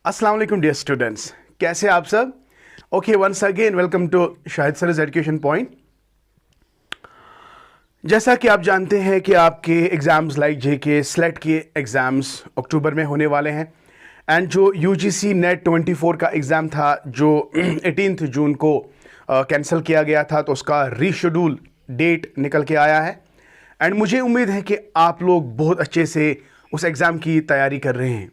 अस्सलाम वालेकुम dear students, कैसे आप सब? Okay, once again welcome to Shahid sir's education point. जैसा कि आप जानते हैं कि आपके एग्ज़ाम्स लाइक जेके स्लेट के एग्ज़ाम्स अक्टूबर में होने वाले हैं एंड जो यूजीसी नेट 24 का एग्ज़ाम था जो 18 जून को कैंसिल किया गया था, तो उसका रीशेड्यूल डेट निकल के आया है एंड मुझे उम्मीद है कि आप लोग बहुत अच्छे से उस एग्ज़ाम की तैयारी कर रहे हैं।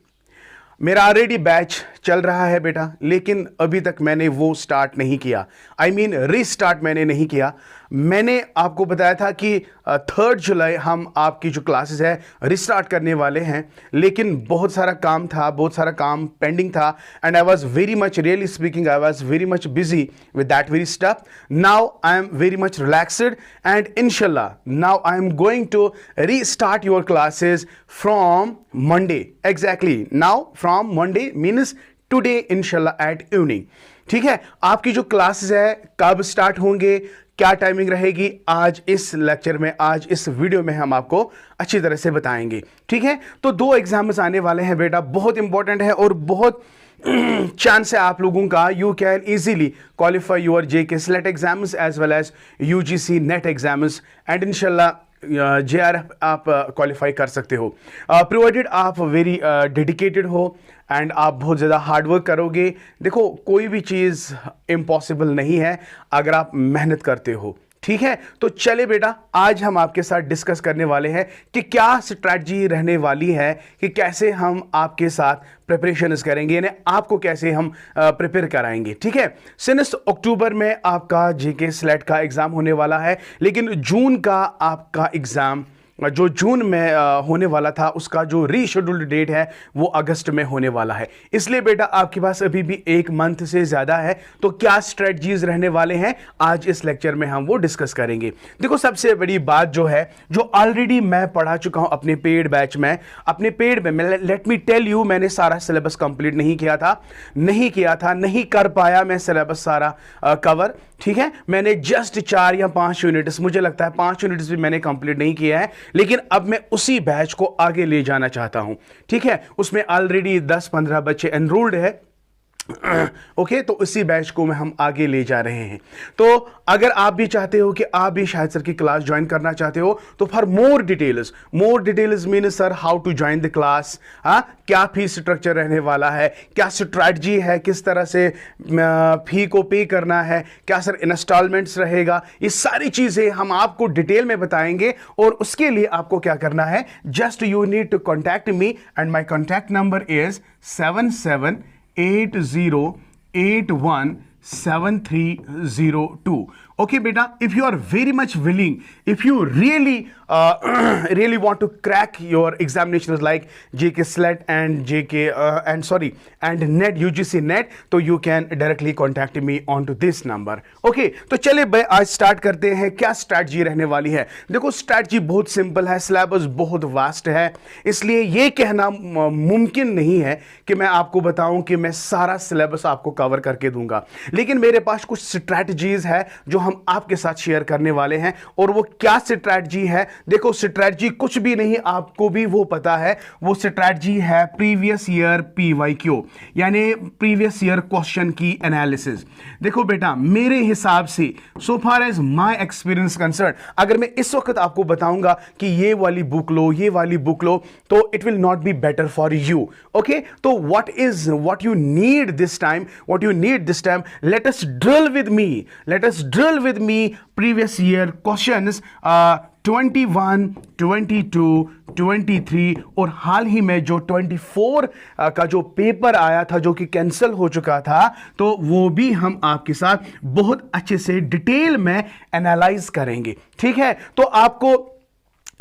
मेरा ऑलरेडी बैच चल रहा है बेटा, लेकिन अभी तक मैंने वो स्टार्ट नहीं किया। आई मीन रीस्टार्ट मैंने नहीं किया। मैंने आपको बताया था कि 3 जुलाई हम आपकी जो क्लासेस है रिस्टार्ट करने वाले हैं, लेकिन बहुत सारा काम था, बहुत सारा काम पेंडिंग था and I was very much, really speaking, I was very much busy with that very stuff. Now I am very much relaxed and इंशाल्लाह now I am going to restart your classes from Monday. Exactly now from Monday means today इंशाल्लाह at evening. ठीक है, आपकी जो classes है कब start होंगे, क्या टाइमिंग रहेगी, आज इस लेक्चर में, आज इस वीडियो में हम आपको अच्छी तरह से बताएंगे। ठीक है, तो 2 एग्जाम्स आने वाले हैं बेटा, बहुत इंपॉर्टेंट है और बहुत चांस है आप लोगों का you can easily qualify your JK SLET exams as well as UGC NET exams and इंशाल्लाह JRF आप क्वालिफाई कर सकते हो, प्रोवाइडेड आप वेरी डेडिकेटेड हो एंड आप बहुत ज़्यादा हार्डवर्क करोगे। देखो, कोई भी चीज़ इम्पॉसिबल नहीं है अगर आप मेहनत करते हो। ठीक है, तो चले बेटा, आज हम आपके साथ डिस्कस करने वाले हैं कि क्या स्ट्रैटेजी रहने वाली है, कि कैसे हम आपके साथ प्रिपरेशन करेंगे, यानी आपको कैसे हम प्रिपेयर कराएंगे। ठीक है, सिंस अक्टूबर में आपका जेके स्लेट का एग्जाम होने वाला है, लेकिन जून का आपका एग्जाम जो जून में होने वाला था, उसका जो रीशेड्यूल्ड डेट है वो अगस्त में होने वाला है। इसलिए बेटा आपके पास अभी भी 1 मंथ से ज़्यादा है, तो क्या स्ट्रेटजीज रहने वाले हैं आज इस लेक्चर में हम वो डिस्कस करेंगे। देखो, सबसे बड़ी बात जो है, जो ऑलरेडी मैं पढ़ा चुका हूं अपने पेड बैच में, अपने पेड में लेट मी टेल यू, मैंने सारा सिलेबस कंप्लीट नहीं किया था, नहीं कर पाया मैं सिलेबस सारा कवर। ठीक है, मैंने जस्ट 4 या 5 यूनिट्स, मुझे लगता है 5 यूनिट्स भी मैंने कंप्लीट नहीं किया है, लेकिन अब मैं उसी बैच को आगे ले जाना चाहता हूं। ठीक है, उसमें ऑलरेडी 10-15 बच्चे एनरोल्ड है। ओके, तो इसी बैच को में हम आगे ले जा रहे हैं। तो अगर आप भी चाहते हो कि आप भी शाहिद सर की क्लास ज्वाइन करना चाहते हो, तो for more details mean sir how to join the class, क्या फीस स्ट्रक्चर रहने वाला है, क्या स्ट्रैटेजी है, किस तरह से फी को पे करना है, क्या सर इंस्टॉलमेंट्स रहेगा, ये सारी चीजें हम आपको डिटेल में बताएंगे। और उसके लिए आपको क्या करना है, just you need to contact me and my contact number is 7780817302. Okay beta, if you are very much willing, if you really want to crack your examinations like JK SLET and and NET UGC NET, तो you can directly contact me on to this number. Okay, तो चले भाई आज start करते हैं। क्या strategy रहने वाली है? देखो, स्ट्रैटेजी बहुत सिंपल है, सिलेबस बहुत वास्ट है, इसलिए ये कहना मुमकिन नहीं है कि मैं आपको बताऊं कि मैं सारा सिलेबस आपको कवर करके दूंगा, लेकिन मेरे पास कुछ स्ट्रैटेजीज है जो हम आपके साथ शेयर करने वाले हैं। और वो क्या स्ट्रैटेजी है? देखो, स्ट्रैटेजी कुछ भी नहीं, आपको भी वो पता है, वो स्ट्रैटेजी है प्रीवियस ईयर PYQ, यानी प्रीवियस ईयर क्वेश्चन की एनालिसिस। देखो बेटा, मेरे हिसाब से so far as my experience concern, अगर मैं इस वक्त आपको बताऊंगा कि ये वाली बुक लो, ये वाली बुक लो, तो it will not be better for you. Okay, तो what you need this time, let us drill with me previous year questions 21, 22, 23 और हाल ही में जो 24 का जो पेपर आया था, जो कि कैंसिल हो चुका था, तो वो भी हम आपके साथ बहुत अच्छे से डिटेल में एनालाइज करेंगे। ठीक है, तो आपको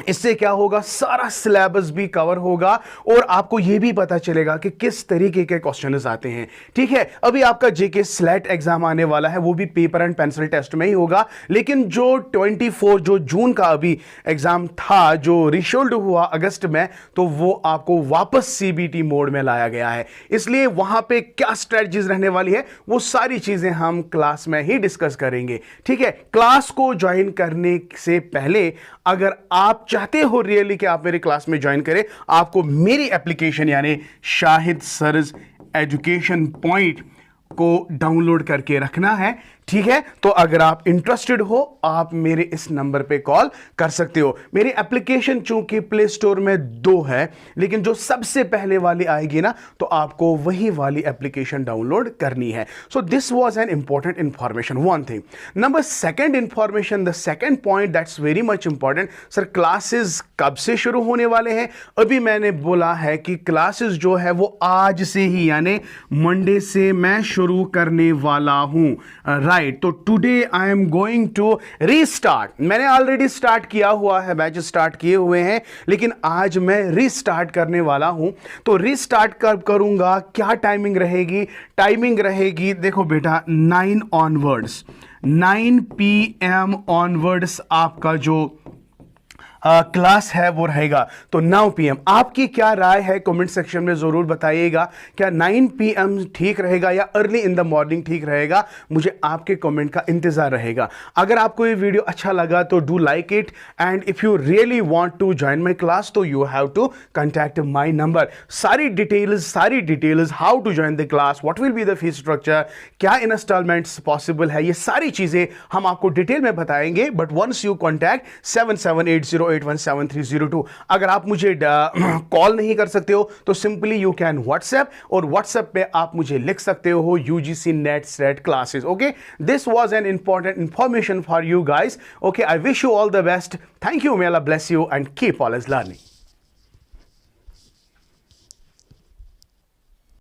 इससे क्या होगा, सारा सिलेबस भी कवर होगा और आपको यह भी पता चलेगा कि किस तरीके के क्वेश्चंस आते हैं। ठीक है, अभी आपका जेके स्लेट एग्जाम आने वाला है, वो भी पेपर एंड पेंसिल टेस्ट में ही होगा, लेकिन जो 24 जो जून का अभी एग्जाम था, जो रिशेड्यूल्ड हुआ अगस्त में, तो वो आपको वापस सीबीटी मोड में लाया गया है। इसलिए वहां पे क्या स्ट्रेटजीज रहने वाली है, वो सारी चीजें हम क्लास में ही डिस्कस करेंगे। ठीक है, क्लास को ज्वाइन करने से पहले अगर आप चाहते हो रियली कि आप मेरे क्लास में ज्वाइन करें, आपको मेरी एप्लीकेशन यानी शाहिद सरज एजुकेशन पॉइंट को डाउनलोड करके रखना है, ठीक है। तो अगर आप इंटरेस्टेड हो आप मेरे इस नंबर पे कॉल कर सकते हो। मेरी एप्लीकेशन चूंकि प्ले स्टोर में 2 है, लेकिन जो सबसे पहले वाली आएगी ना, तो आपको वही वाली एप्लीकेशन डाउनलोड करनी है। So this was an important information, one thing. Number second information, the second point that's very much important. Sir classes कब से शुरू होने वाले हैं? अभी मैंने बोला है कि क्लासेस जो है वो आज से ही, यानी मंडे से मैं शुरू करने वाला हूं, राइट। तो today I am going to restart. मैंने ऑलरेडी स्टार्ट किया हुआ है, बैच स्टार्ट किए हुए हैं, लेकिन आज मैं रीस्टार्ट करने वाला हूं। तो रीस्टार्ट कब करूंगा, क्या टाइमिंग रहेगी? टाइमिंग रहेगी, देखो बेटा, 9 ऑनवर्ड्स, 9 PM ऑनवर्ड्स आपका जो क्लास है वो रहेगा। तो 9 PM आपकी क्या राय है कमेंट सेक्शन में ज़रूर बताइएगा। क्या 9 PM ठीक रहेगा या अर्ली इन द मॉर्निंग ठीक रहेगा? मुझे आपके कमेंट का इंतज़ार रहेगा। अगर आपको ये वीडियो अच्छा लगा तो do like it, and if you really want to join my class तो you have to contact my number. सारी details how to join the class, what will be the fee structure, क्या installments possible है, ये सारी चीज़ें हम आपको detail में बताएंगे। But once you contact 7780817302। अगर आप मुझे कॉल नहीं कर सकते हो तो सिंपली यू कैन व्हाट्सएप, और व्हाट्सएप पे आप मुझे लिख सकते हो UGC NET SLET classes. Okay, this was an important information for you guys. Okay, I wish you all the best. Thank you, may Allah bless you and keep always learning.